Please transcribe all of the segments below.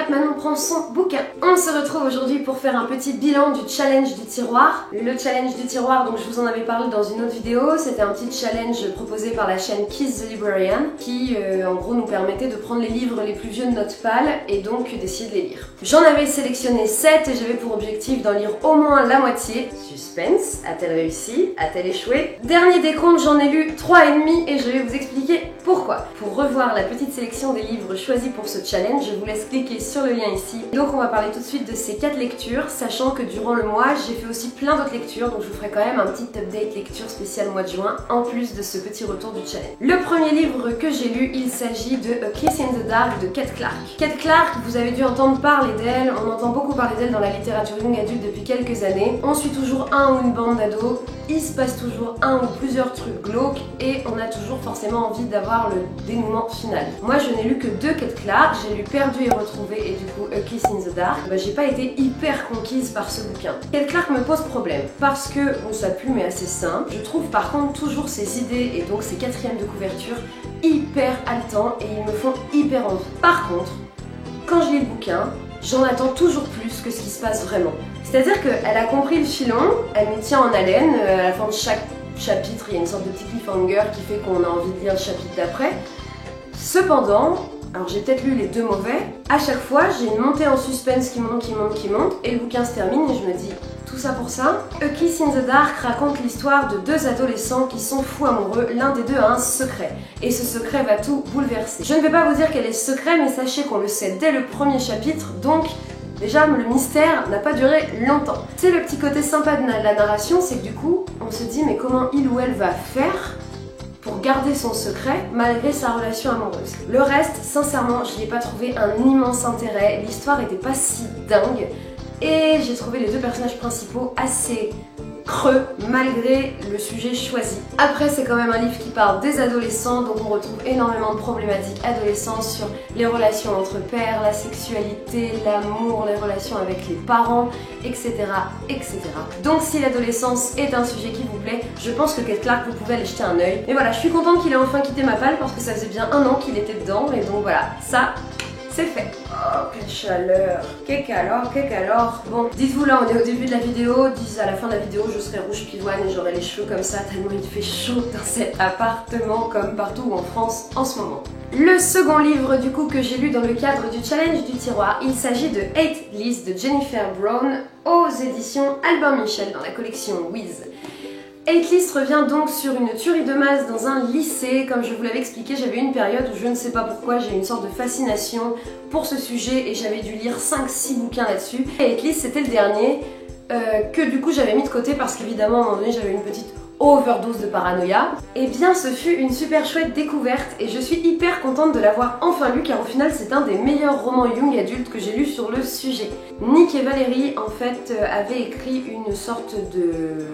que Manon prend son bouquin. On se retrouve aujourd'hui pour faire un petit bilan du challenge du tiroir. Le challenge du tiroir, donc je vous en avais parlé dans une autre vidéo, c'était un petit challenge proposé par la chaîne Kiss the Librarian qui en gros nous permettait de prendre les livres les plus vieux de notre palle et donc d'essayer de les lire. J'en avais sélectionné 7 et j'avais pour objectif d'en lire au moins la moitié. Suspense, a-t-elle réussi? A-t-elle échoué? Dernier décompte, j'en ai lu 3,5 et je vais vous expliquer pourquoi. Pour revoir la petite sélection des livres choisis pour ce challenge, je vous laisse cliquer sur le lien ici. Donc on va parler tout de suite de ces 4 lectures, sachant que durant le mois, j'ai fait aussi plein d'autres lectures, donc je vous ferai quand même un petit update lecture spécial mois de juin, en plus de ce petit retour du challenge. Le premier livre que j'ai lu, il s'agit de A Kiss in the Dark de Kate Clark. Kate Clark, vous avez dû entendre parler d'elle, on entend beaucoup parler d'elle dans la littérature young adulte depuis quelques années. On suit toujours un ou une bande d'ados, il se passe toujours un ou plusieurs trucs glauques et on a toujours forcément envie d'avoir le dénouement final. Moi je n'ai lu que 2 Kate Clark, j'ai lu Perdu et Retrouvé et du coup A Kiss in the Dark. J'ai pas été hyper conquise par ce bouquin. Kate Clark me pose problème parce que, bon sa plume est assez simple, je trouve par contre toujours ses idées et donc ses quatrièmes de couverture hyper haletants et ils me font hyper envie. Par contre, quand je lis le bouquin, j'en attends toujours plus que ce qui se passe vraiment. C'est-à-dire qu'elle a compris le filon, elle nous tient en haleine, à la fin de chaque chapitre, il y a une sorte de petit cliffhanger qui fait qu'on a envie de lire le chapitre d'après. Cependant, alors j'ai peut-être lu les 2 mauvais, à chaque fois j'ai une montée en suspense qui monte, et le bouquin se termine et je me dis, tout ça pour ça? A Kiss in the Dark raconte l'histoire de 2 adolescents qui sont fous amoureux, l'un des deux a un secret, et ce secret va tout bouleverser. Je ne vais pas vous dire quel est ce secret, mais sachez qu'on le sait dès le premier chapitre, donc déjà le mystère n'a pas duré longtemps. C'est le petit côté sympa de la narration, c'est que du coup, on se dit mais comment il ou elle va faire pour garder son secret malgré sa relation amoureuse. Le reste, sincèrement, je n'y ai pas trouvé un immense intérêt, l'histoire était pas si dingue, et j'ai trouvé les 2 personnages principaux assez creux malgré le sujet choisi. Après c'est quand même un livre qui parle des adolescents, donc on retrouve énormément de problématiques adolescentes sur les relations entre pairs, la sexualité, l'amour, les relations avec les parents, etc. etc. Donc si l'adolescence est un sujet qui vous plaît, je pense que Kate Clark vous pouvez aller jeter un œil. Mais voilà, je suis contente qu'il ait enfin quitté ma palle parce que ça faisait bien 1 an qu'il était dedans et donc voilà, ça c'est fait. Oh, quelle chaleur. Qu'est-ce Bon, dites-vous là, on est au début de la vidéo, dites à la fin de la vidéo, je serai rouge pivoine et j'aurai les cheveux comme ça, tellement il fait chaud dans cet appartement, comme partout en France en ce moment. Le second livre du coup que j'ai lu dans le cadre du challenge du tiroir, il s'agit de Hate List de Jennifer Brown aux éditions Albin Michel dans la collection Wiz. Hate List revient donc sur une tuerie de masse dans un lycée. Comme je vous l'avais expliqué, j'avais une période où je ne sais pas pourquoi j'ai une sorte de fascination pour ce sujet et j'avais dû lire 5-6 bouquins là-dessus. Hate List c'était le dernier que du coup j'avais mis de côté parce qu'évidemment à un moment donné j'avais une petite overdose de paranoïa. Et bien ce fut une super chouette découverte et je suis hyper contente de l'avoir enfin lu car au final c'est un des meilleurs romans young adultes que j'ai lu sur le sujet. Nick et Valérie en fait avaient écrit une sorte de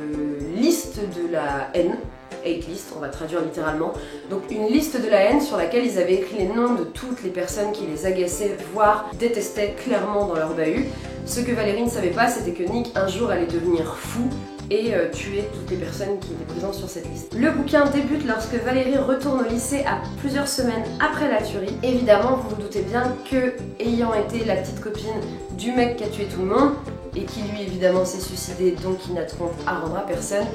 liste de la haine, hate list, on va traduire littéralement, donc une liste de la haine sur laquelle ils avaient écrit les noms de toutes les personnes qui les agaçaient, voire détestaient clairement dans leur bahut. Ce que Valérie ne savait pas, c'était que Nick un jour allait devenir fou et tuer toutes les personnes qui étaient présentes sur cette liste. Le bouquin débute lorsque Valérie retourne au lycée à plusieurs semaines après la tuerie. Évidemment, vous vous doutez bien que, ayant été la petite copine du mec qui a tué tout le monde, et qui lui évidemment s'est suicidé, donc il n'a de compte à rendre à personne,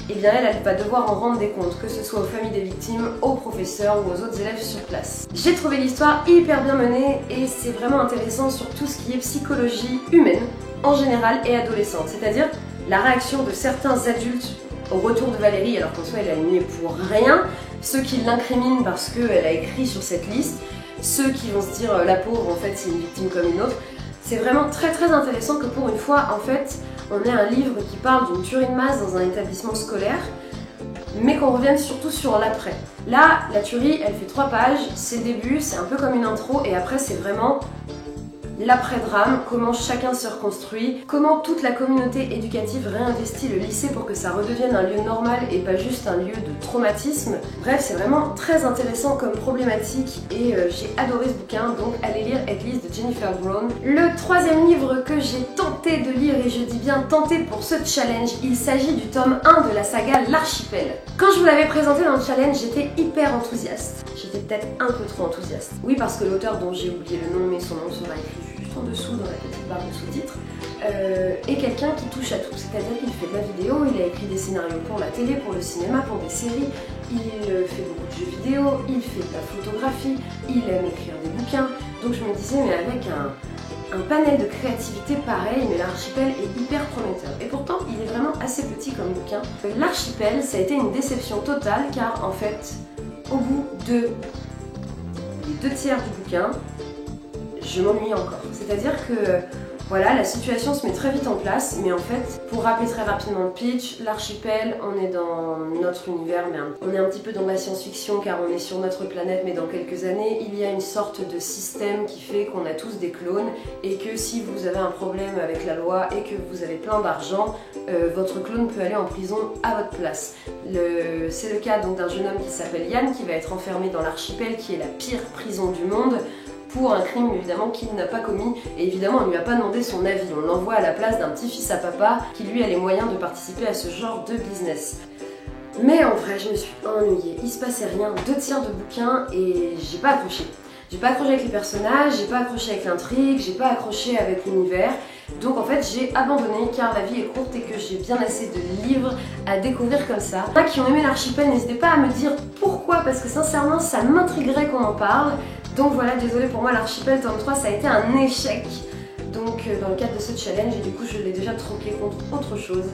et bien elle va devoir en rendre des comptes, que ce soit aux familles des victimes, aux professeurs ou aux autres élèves sur place. J'ai trouvé l'histoire hyper bien menée et c'est vraiment intéressant sur tout ce qui est psychologie humaine, en général et adolescente, c'est-à-dire la réaction de certains adultes au retour de Valérie, alors qu'en soi elle a nié pour rien, ceux qui l'incriminent parce qu'elle a écrit sur cette liste, ceux qui vont se dire la pauvre en fait c'est une victime comme une autre. C'est vraiment très intéressant que pour une fois, en fait, on ait un livre qui parle d'une tuerie de masse dans un établissement scolaire, mais qu'on revienne surtout sur l'après. Là, la tuerie, elle fait 3 pages, c'est le début, c'est un peu comme une intro, et après c'est vraiment l'après-drame, comment chacun se reconstruit, comment toute la communauté éducative réinvestit le lycée pour que ça redevienne un lieu normal et pas juste un lieu de traumatisme. Bref, c'est vraiment très intéressant comme problématique et j'ai adoré ce bouquin, donc allez lire Hate List de Jennifer Brown. Le 3e livre que j'ai tenté de lire, et je dis bien tenté pour ce challenge, il s'agit du tome 1 de la saga L'Archipel. Quand je vous l'avais présenté dans le challenge, j'étais hyper enthousiaste. J'étais peut-être un peu trop enthousiaste. Oui, parce que l'auteur dont j'ai oublié le nom, mais son nom sera écrit juste juste en dessous dans la petite barre de sous-titres, est quelqu'un qui touche à tout, c'est-à-dire qu'il fait de la vidéo, il a écrit des scénarios pour la télé, pour le cinéma, pour des séries, il fait beaucoup de jeux vidéo, il fait de la photographie, il aime écrire des bouquins, donc je me disais mais avec un panel de créativité pareil, mais l'archipel est hyper prometteur. Et pourtant, il est vraiment assez petit comme bouquin. L'archipel, ça a été une déception totale car en fait, au bout de les 2 tiers du bouquin, je m'ennuie encore. C'est-à-dire que voilà, la situation se met très vite en place, mais en fait, pour rappeler très rapidement le pitch, l'archipel, on est dans notre univers, mais on est un petit peu dans la science-fiction car on est sur notre planète, mais dans quelques années, il y a une sorte de système qui fait qu'on a tous des clones et que si vous avez un problème avec la loi et que vous avez plein d'argent, votre clone peut aller en prison à votre place. C'est le cas donc d'un jeune homme qui s'appelle Yann qui va être enfermé dans l'archipel qui est la pire prison du monde, pour un crime évidemment qu'il n'a pas commis, et évidemment on ne lui a pas demandé son avis, on l'envoie à la place d'un petit-fils à papa qui lui a les moyens de participer à ce genre de business. Mais en vrai je me suis ennuyée, il se passait rien, 2 tiers de bouquin et j'ai pas accroché. J'ai pas accroché avec les personnages, j'ai pas accroché avec l'intrigue, j'ai pas accroché avec l'univers. Donc en fait j'ai abandonné car la vie est courte et que j'ai bien assez de livres à découvrir comme ça. Ceux qui ont aimé l'archipel, n'hésitez pas à me dire pourquoi, parce que sincèrement ça m'intriguerait qu'on en parle. Donc voilà, désolé pour moi, l'archipel tome 3 ça a été un échec. Donc dans le cadre de ce challenge, et du coup je l'ai déjà troqué contre autre chose.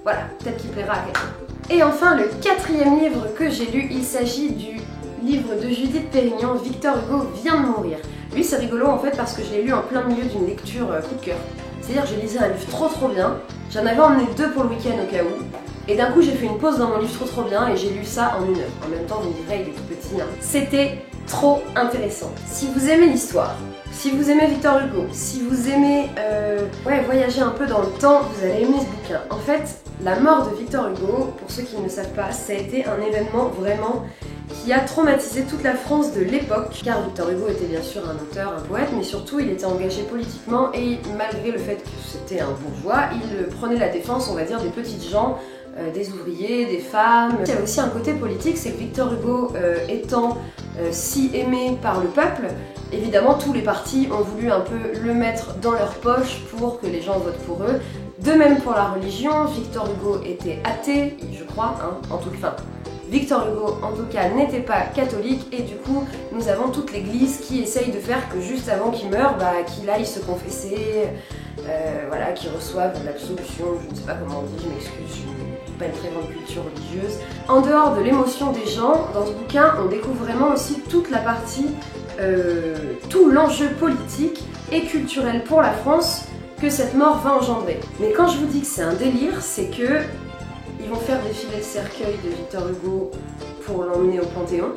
Voilà, peut-être qu'il plaira à quelqu'un. Et enfin le 4e livre que j'ai lu, il s'agit du livre de Judith Pérignon, Victor Hugo vient de mourir. Lui c'est rigolo en fait parce que je l'ai lu en plein milieu d'une lecture coup de cœur. C'est-à-dire que je lisais un livre trop bien, j'en avais emmené 2 pour le week-end au cas où, et d'un coup j'ai fait une pause dans mon livre trop bien et j'ai lu ça en 1 heure. En même temps vous me direz il est tout petit, hein. C'était trop intéressant. Si vous aimez l'histoire, si vous aimez Victor Hugo, si vous aimez voyager un peu dans le temps, vous allez aimer ce bouquin. En fait, la mort de Victor Hugo, pour ceux qui ne le savent pas, ça a été un événement vraiment qui a traumatisé toute la France de l'époque, car Victor Hugo était bien sûr un auteur, un poète, mais surtout il était engagé politiquement et malgré le fait que c'était un bourgeois, il prenait la défense, on va dire, des petites gens, des ouvriers, des femmes. Il y a aussi un côté politique, c'est que Victor Hugo étant si aimé par le peuple, évidemment tous les partis ont voulu un peu le mettre dans leur poche pour que les gens votent pour eux. De même pour la religion, Victor Hugo était athée, je crois, hein, en tout cas. Victor Hugo, en tout cas, n'était pas catholique et du coup, nous avons toute l'église qui essaye de faire que juste avant qu'il meure, qu'il aille se confesser, voilà, qu'il reçoive l'absolution, je ne sais pas comment on dit, je m'excuse, je n'ai pas une très grande culture religieuse. En dehors de l'émotion des gens, dans ce bouquin, on découvre vraiment aussi toute la partie, tout l'enjeu politique et culturel pour la France que cette mort va engendrer. Mais quand je vous dis que c'est un délire, c'est que ils vont faire défiler le cercueil de Victor Hugo pour l'emmener au Panthéon.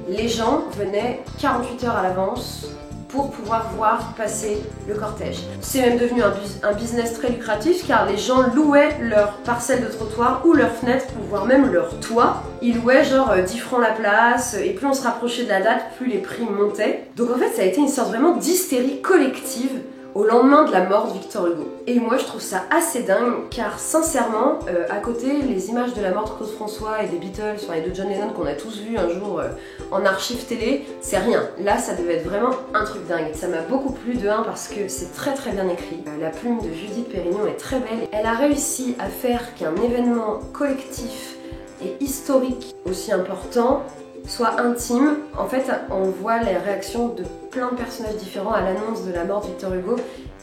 Les gens venaient 48 heures à l'avance pour pouvoir voir passer le cortège. C'est même devenu un business très lucratif car les gens louaient leur parcelle de trottoir ou leurs fenêtres, voire même leur toit. Ils louaient genre 10 francs la place et plus on se rapprochait de la date, plus les prix montaient. Donc en fait ça a été une sorte vraiment d'hystérie collective au lendemain de la mort de Victor Hugo. Et moi je trouve ça assez dingue car sincèrement, à côté, les images de la mort de Claude François et des Beatles, et de John Lennon qu'on a tous vu un jour en archive télé, c'est rien. Là ça devait être vraiment un truc dingue. Ça m'a beaucoup plu de 1 parce que c'est très bien écrit. La plume de Judith Pérignon est très belle. Elle a réussi à faire qu'un événement collectif et historique aussi important soit intime. En fait, on voit les réactions de plein de personnages différents à l'annonce de la mort de Victor Hugo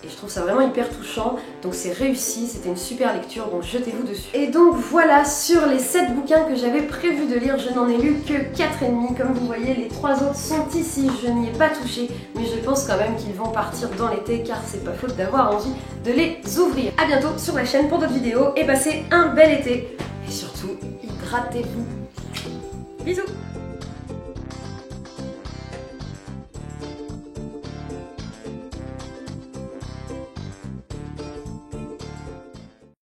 et je trouve ça vraiment hyper touchant, donc c'est réussi, c'était une super lecture, donc jetez-vous dessus. Et donc voilà, sur les 7 bouquins que j'avais prévu de lire, je n'en ai lu que 4,5, comme vous voyez, les 3 autres sont ici, je n'y ai pas touché, mais je pense quand même qu'ils vont partir dans l'été car c'est pas faute d'avoir envie de les ouvrir. A bientôt sur la chaîne pour d'autres vidéos et passez un bel été, et surtout, hydratez-vous. Bisous.